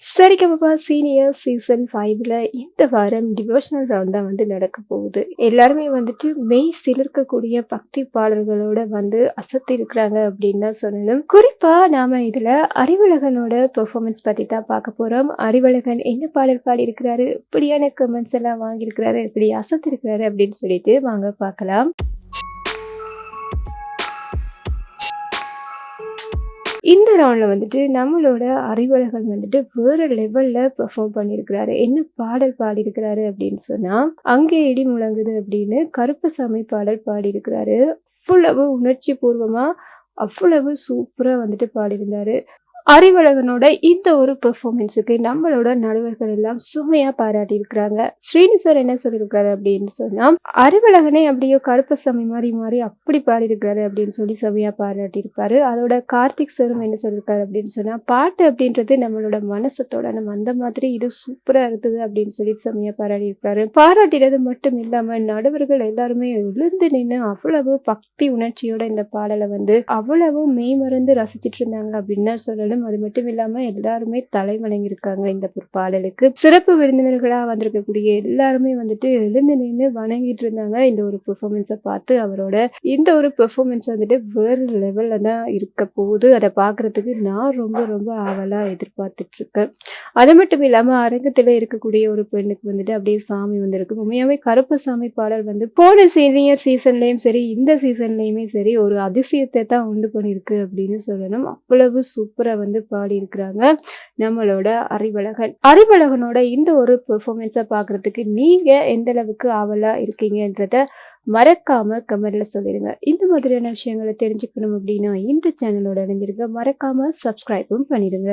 Sa Re Ga Ma Pa senior season 5ல இந்த வாரம் devotional round தான் நடக்க போகுது. எல்லாருமே மெய் சிலிர்க்கக்கூடிய பக்தி பாடல்களோட அசத்தி இருக்கிறாங்க அப்படின்னு தான் சொல்லணும். குறிப்பா நாம இதுல அறிவழகனோட பெர்ஃபார்மன்ஸ் பத்தி தான் பார்க்க போறோம். அறிவழகன் என்ன பாடல் பாடியிருக்கிறாரு, இப்படியான கமெண்ட்ஸ் எல்லாம் வாங்கியிருக்கிறாரு, இப்படி அசத்தி இருக்கிறாரு அப்படின்னு சொல்லிட்டு வாங்க பார்க்கலாம். இந்த ரவுண்ட்ல நம்மளோட அறிவழகன் வேற லெவல்ல பெர்ஃபார்ம் பண்ணியிருக்கிறாரு. என்ன பாடல் பாடியிருக்கிறாரு அப்படின்னு சொன்னா, "அங்கே இடி முழங்குது" அப்படின்னு கருப்பசாமி பாடல் பாடியிருக்கிறாரு. அவ்வளவு உணர்ச்சி பூர்வமா, அவ்வளவு சூப்பரா பாடியிருந்தாரு. அறிவழகனோட இந்த ஒரு பெர்ஃபார்மன்ஸுக்கு நம்மளோட நடுவர்கள் எல்லாம் சுமையா பாராட்டியிருக்கிறாங்க. ஸ்ரீனி சார் என்ன சொல்லியிருக்காரு அப்படின்னு சொன்னா, அறிவழகனே அப்படியோ கருப்பசாமி மாறி மாறி அப்படி பாடியிருக்கிறாரு அப்படின்னு சொல்லி செமையா பாராட்டியிருப்பாரு. அதோட கார்த்திக் சாரும் என்ன சொல்லியிருக்காரு அப்படின்னு சொன்னா, பாட்டு அப்படின்றது நம்மளோட மனசத்தோட நம்ம அந்த மாதிரி இது சூப்பரா இருக்குது அப்படின்னு சொல்லி செமையா பாராட்டியிருக்காரு. பாராட்டினது மட்டும் இல்லாம நடுவர்கள் எல்லாருமே எழுந்து நின்று அவ்வளவு பக்தி உணர்ச்சியோட இந்த பாடலை அவ்வளவு மெய்மறந்து ரசிச்சிட்டு இருந்தாங்க அப்படின்னு தான் சொல்லணும். அது மட்டும் இல்லாம எல்லாருமே தலை வணங்கியிருக்காங்க இந்த பாடலுக்கு. சிறப்பு விருந்தினர்களா வந்திருக்கக்கூடிய எல்லாருமே எழுந்து நின்று வணங்கிட்டு இருந்தாங்க இந்த ஒரு பெர்ஃபார்மன்ஸை பார்த்து. அவரோட இந்த ஒரு பெர்ஃபார்மன்ஸ் வேற லெவல்ல தான் இருக்க போகுது. அதை பார்க்கறதுக்கு நான் ரொம்ப ரொம்ப ஆவலா எதிர்பார்த்துட்டு இருக்கேன். அது மட்டும் இல்லாம அரங்கத்துல இருக்கக்கூடிய ஒரு பெண்ணுக்கு அப்படியே சாமி வந்திருக்கு. உண்மையாவே கருப்பசாமி பாடல் போன சீனியர் சீசன்லயும் சரி, இந்த சீசன்லயுமே சரி, ஒரு அதிசயத்தை தான் உண்டு பண்ணிருக்கு அப்படின்னு சொல்லணும். அவ்வளவு சூப்பரா பாடியிருக்கிறாங்க நம்மளோட அறிவழகனோட இந்த ஒரு பெர்ஃபார்மன்ஸை பார்க்கறதுக்கு நீங்க எந்த அளவுக்கு ஆவலா இருக்கீங்கன்றத மறக்காம கமெண்ட்ல சொல்லிடுங்க. இந்த மாதிரியான விஷயங்களை தெரிஞ்சுக்கணும் அப்படின்னா இந்த சேனலோட இணைந்திருங்க. மறக்காம சப்ஸ்கிரைபும் பண்ணிடுங்க.